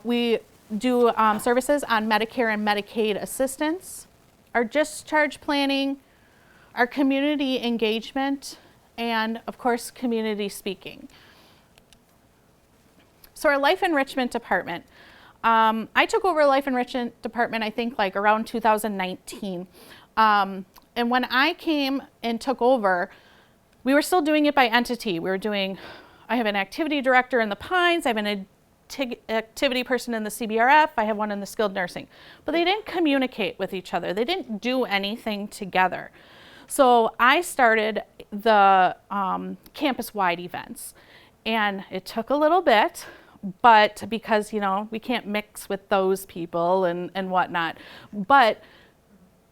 We do services on Medicare and Medicaid assistance, our discharge planning, our community engagement, and of course, community speaking. So our life enrichment department. I took over life enrichment department, I think like around 2019. And when I came and took over, we were still doing it by entity. I have an activity director in the Pines, I have an activity person in the CBRF, I have one in the skilled nursing. But they didn't communicate with each other. They didn't do anything together. So I started the campus-wide events, and it took a little bit, but because, we can't mix with those people and whatnot. But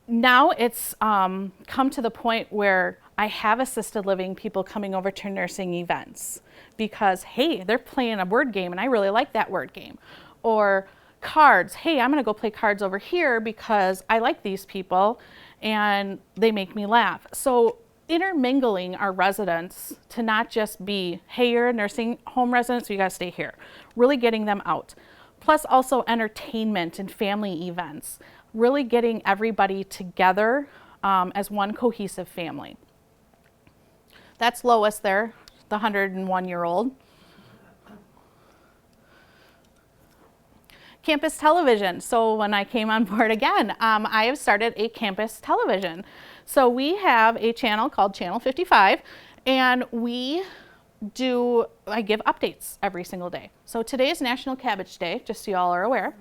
now it's come to the point where I have assisted living people coming over to nursing events because, hey, they're playing a word game, and I really like that word game. Or cards. Hey, I'm gonna go play cards over here because I like these people and they make me laugh. So intermingling our residents to not just be, hey, you're a nursing home resident, so you gotta stay here. Really getting them out. Plus also entertainment and family events. Really getting everybody together as one cohesive family. That's Lois there, the 101-year-old. Campus television. So when I came on board again, I have started a campus television. So we have a channel called Channel 55, and I give updates every single day. So today is National Cabbage Day, just so you all are aware.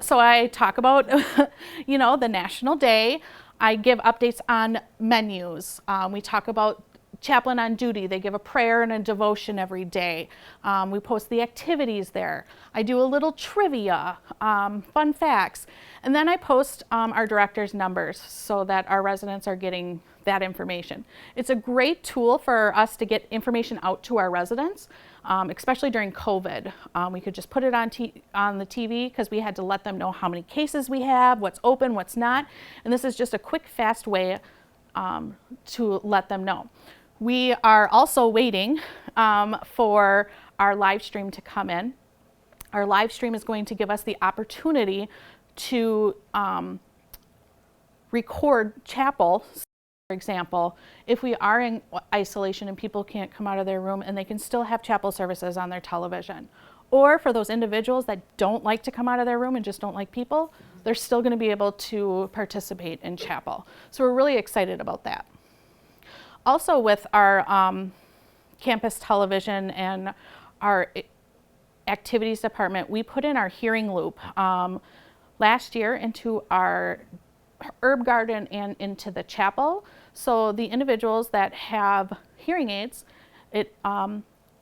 So I talk about, the national day. I give updates on menus. We talk about chaplain on duty. They give a prayer and a devotion every day. We post the activities there. I do a little trivia, fun facts. And then I post our director's numbers so that our residents are getting that information. It's a great tool for us to get information out to our residents, especially during COVID. We could just put it on the TV because we had to let them know how many cases we have, what's open, what's not. And this is just a quick, fast way to let them know. We are also waiting for our live stream to come in. Our live stream is going to give us the opportunity to record chapel. For example, if we are in isolation and people can't come out of their room, and they can still have chapel services on their television. Or for those individuals that don't like to come out of their room and just don't like people, they're still going to be able to participate in chapel. So we're really excited about that. Also with our campus television and our activities department, we put in our hearing loop last year into our herb garden and into the chapel. So the individuals that have hearing aids, it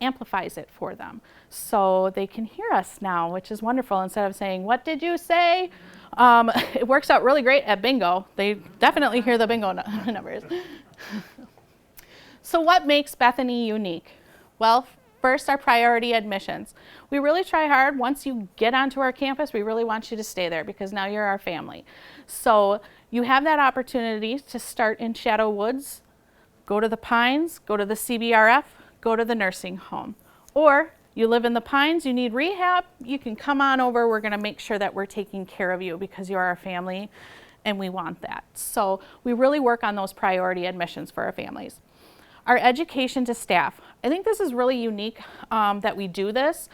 amplifies it for them. So they can hear us now, which is wonderful. Instead of saying, "What did you say?" It works out really great at bingo. They definitely hear the bingo numbers. So what makes Bethany unique? Well, first, our priority admissions. We really try hard. Once you get onto our campus, we really want you to stay there because now you're our family. So you have that opportunity to start in Shadow Woods, go to the Pines, go to the CBRF, go to the nursing home. Or you live in the Pines, you need rehab, you can come on over. We're gonna make sure that we're taking care of you because you're our family and we want that. So we really work on those priority admissions for our families. Our education to staff. I think this is really unique that we do this.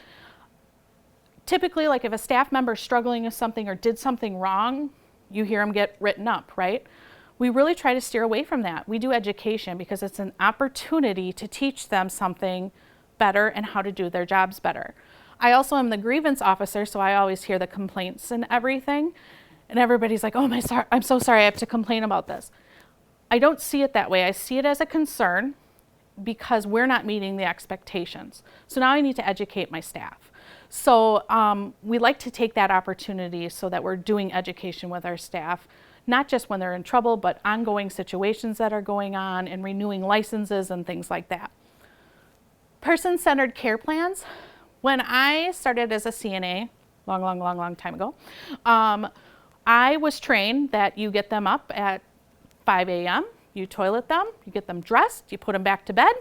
Typically, like if a staff member is struggling with something or did something wrong, you hear them get written up, right? We really try to steer away from that. We do education because it's an opportunity to teach them something better and how to do their jobs better. I also am the grievance officer, so I always hear the complaints and everything. And everybody's like, "Oh, I'm so sorry, I have to complain about this." I don't see it that way. I see it as a concern because we're not meeting the expectations. So now I need to educate my staff. So we like to take that opportunity so that we're doing education with our staff, not just when they're in trouble, but ongoing situations that are going on and renewing licenses and things like that. Person-centered care plans. When I started as a CNA, long time ago, I was trained that you get them up at 5 a.m., you toilet them, you get them dressed, you put them back to bed.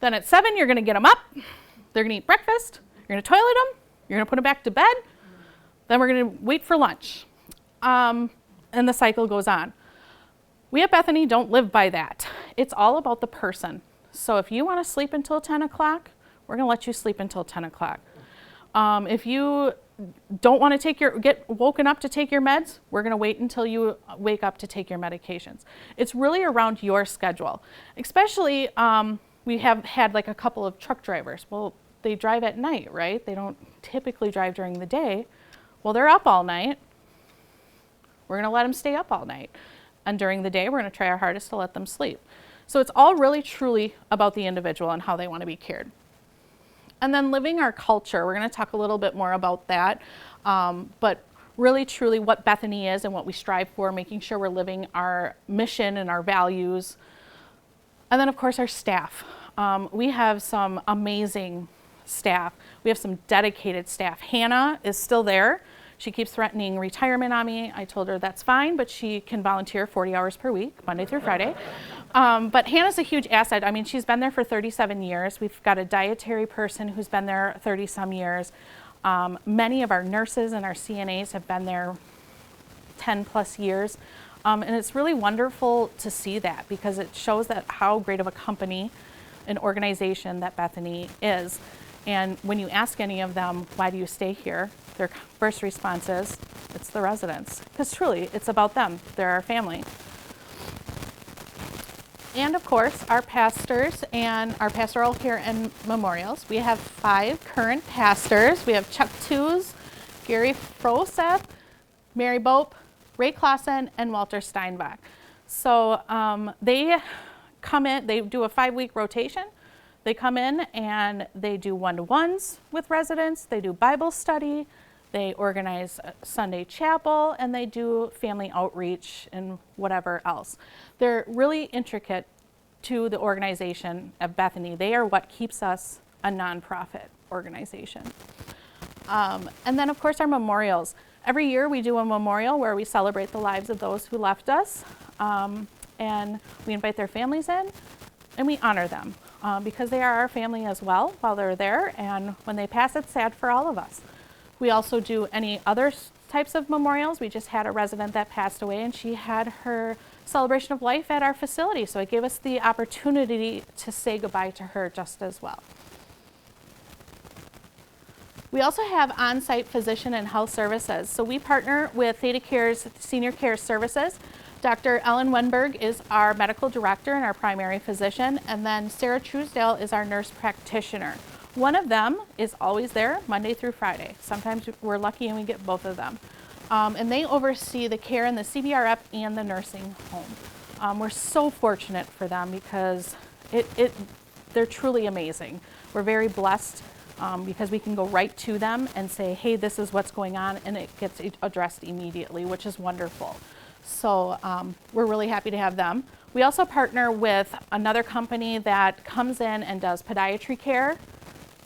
Then at 7, you're gonna get them up, they're gonna eat breakfast, you're gonna toilet them, you're gonna put them back to bed, then we're gonna wait for lunch. And the cycle goes on. We at Bethany don't live by that. It's all about the person. So if you wanna sleep until 10 o'clock, we're gonna let you sleep until 10 o'clock. If you don't want to get woken up to take your meds, we're going to wait until you wake up to take your medications. It's really around your schedule. Especially, we have had like a couple of truck drivers. Well, they drive at night, right? They don't typically drive during the day. Well, they're up all night. We're going to let them stay up all night. And during the day, we're going to try our hardest to let them sleep. So it's all really truly about the individual and how they want to be cared. And then living our culture, we're going to talk a little bit more about that, but really truly what Bethany is and what we strive for, making sure we're living our mission and our values. And then of course our staff. We have some amazing staff. We have some dedicated staff. Hannah is still there. She keeps threatening retirement on me. I told her that's fine, but she can volunteer 40 hours per week, Monday through Friday. But Hannah's a huge asset. I mean, she's been there for 37 years. We've got a dietary person who's been there 30 some years. Many of our nurses and our CNAs have been there 10 plus years. And it's really wonderful to see that, because it shows that how great of a company, an organization that Bethany is. And when you ask any of them, why do you stay here? Their first response is, it's the residents. Because truly, it's about them. They're our family. And of course, our pastors and our pastoral care and memorials. We have 5 current pastors. We have Chuck Tews, Gary Froseth, Mary Bope, Ray Clausen, and Walter Steinbach. So they come in, they do a 5-week rotation. They come in and they do one-to-ones with residents. They do Bible study. They organize Sunday chapel, and they do family outreach and whatever else. They're really intricate to the organization of Bethany. They are what keeps us a nonprofit organization. And then, of course, our memorials. Every year we do a memorial where we celebrate the lives of those who left us, and we invite their families in, and we honor them because they are our family as well while they're there, and when they pass, it's sad for all of us. We also do any other types of memorials. We just had a resident that passed away, and she had her celebration of life at our facility, so it gave us the opportunity to say goodbye to her just as well. We also have on-site physician and health services. So we partner with Theta Care's Senior Care Services. Dr. Ellen Wenberg is our medical director and our primary physician, and then Sarah Truesdale is our nurse practitioner. One of them is always there Monday through Friday. Sometimes we're lucky and we get both of them. And they oversee the care in the CBRF and the nursing home. We're so fortunate for them because they're truly amazing. We're very blessed because we can go right to them and say, hey, this is what's going on, and it gets addressed immediately, which is wonderful. So we're really happy to have them. We also partner with another company that comes in and does podiatry care,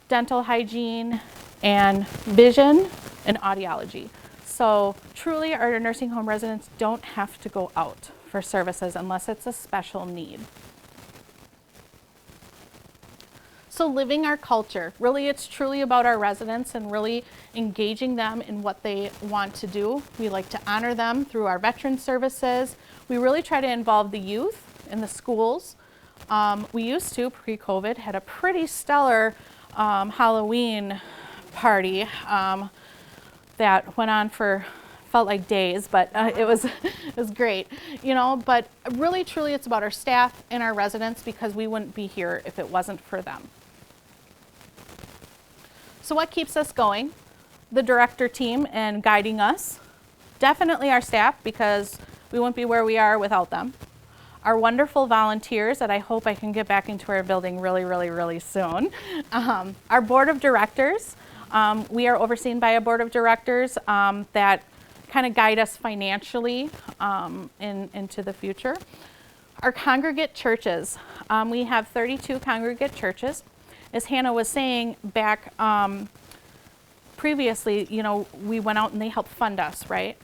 dental hygiene, and vision and audiology. So truly our nursing home residents don't have to go out for services unless it's a special need. So living our culture, really it's truly about our residents and really engaging them in what they want to do. We like to honor them through our veteran services. We really try to involve the youth in the schools. We used to, pre-COVID, had a pretty stellar Halloween party that went on for, felt like days, but it was great, you know. But really, truly, it's about our staff and our residents because we wouldn't be here if it wasn't for them. So what keeps us going? The director team and guiding us. Definitely our staff, because we wouldn't be where we are without them. Our wonderful volunteers that I hope I can get back into our building really, really, really soon. Our board of directors. We are overseen by a board of directors that kind of guide us financially into the future. Our congregate churches. We have 32 congregate churches. As Hannah was saying back previously, you know, we went out and they helped fund us, right?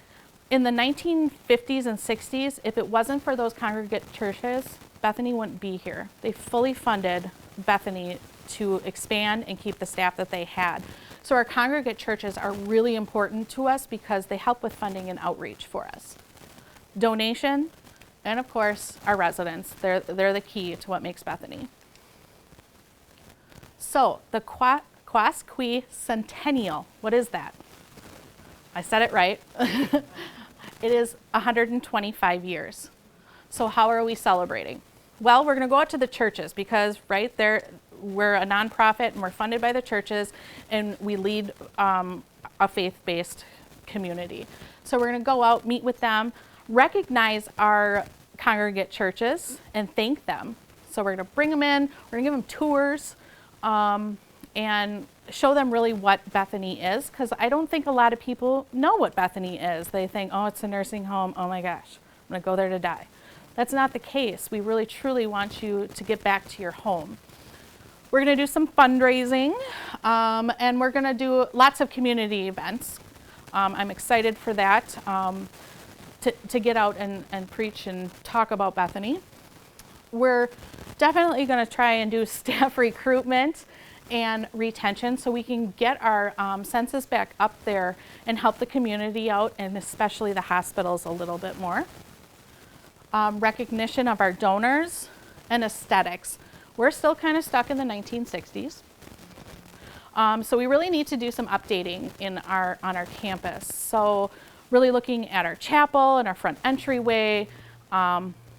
In the 1950s and 60s, if it wasn't for those congregate churches, Bethany wouldn't be here. They fully funded Bethany to expand and keep the staff that they had. So our congregate churches are really important to us because they help with funding and outreach for us. Donation, and of course, our residents. They're the key to what makes Bethany. So the Quasqui Centennial, what is that? I said it right. It is 125 years. So how are we celebrating? Well, we're going to go out to the churches because right there, we're a nonprofit and we're funded by the churches and we lead a faith-based community. So we're going to go out, meet with them, recognize our congregate churches and thank them. So we're going to bring them in, we're going to give them tours and show them really what Bethany is, because I don't think a lot of people know what Bethany is. They think, oh, it's a nursing home, oh my gosh, I'm going to go there to die. That's not the case. We really truly want you to get back to your home. We're going to do some fundraising, and we're going to do lots of community events. I'm excited for that, to get out and preach and talk about Bethany. We're definitely going to try and do staff recruitment and retention so we can get our census back up there and help the community out, and especially the hospitals, a little bit more. Recognition of our donors and aesthetics. We're still kind of stuck in the 1960s. So we really need to do some updating on our campus. So really looking at our chapel and our front entryway,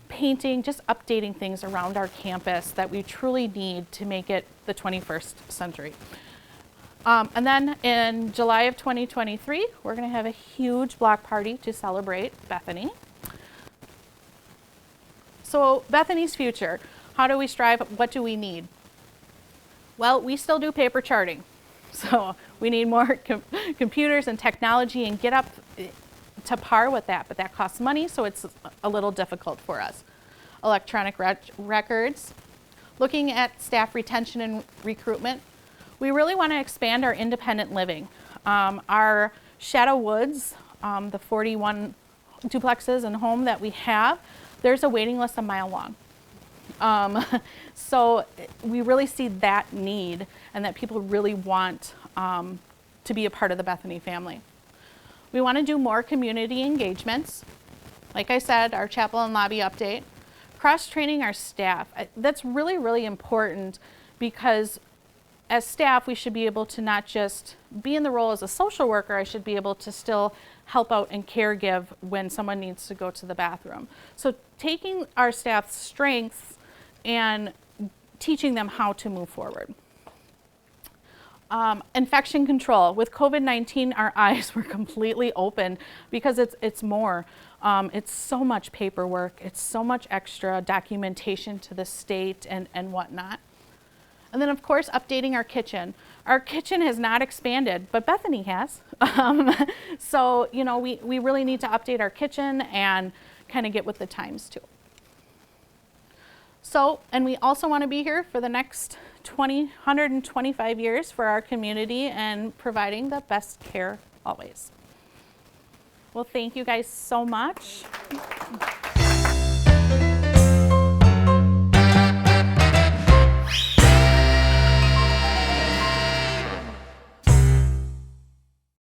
painting, just updating things around our campus that we truly need to make it the 21st century. And then in July of 2023, we're going to have a huge block party to celebrate Bethany. So Bethany's future, how do we strive? What do we need? Well, we still do paper charting. So we need more computers and technology and get up to par with that, but that costs money, so it's a little difficult for us. Electronic records. Looking at staff retention and recruitment, we really want to expand our independent living. Our Shadow Woods, the 41 duplexes and home that we have, there's a waiting list a mile long. So we really see that need and that people really want to be a part of the Bethany family. We want to do more community engagements. Like I said, our chapel and lobby update. Cross-training our staff. That's really, really important because as staff, we should be able to not just be in the role as a social worker, I should be able to still help out and caregive when someone needs to go to the bathroom. So taking our staff's strengths and teaching them how to move forward. Infection control. With COVID-19, our eyes were completely open because it's more. It's so much paperwork. It's so much extra documentation to the state and whatnot. And then, of course, updating our kitchen. Our kitchen has not expanded, but Bethany has. So, you know, we really need to update our kitchen and kind of get with the times, too. So, and we also want to be here for the next 125 years for our community and providing the best care always. Well, thank you guys so much.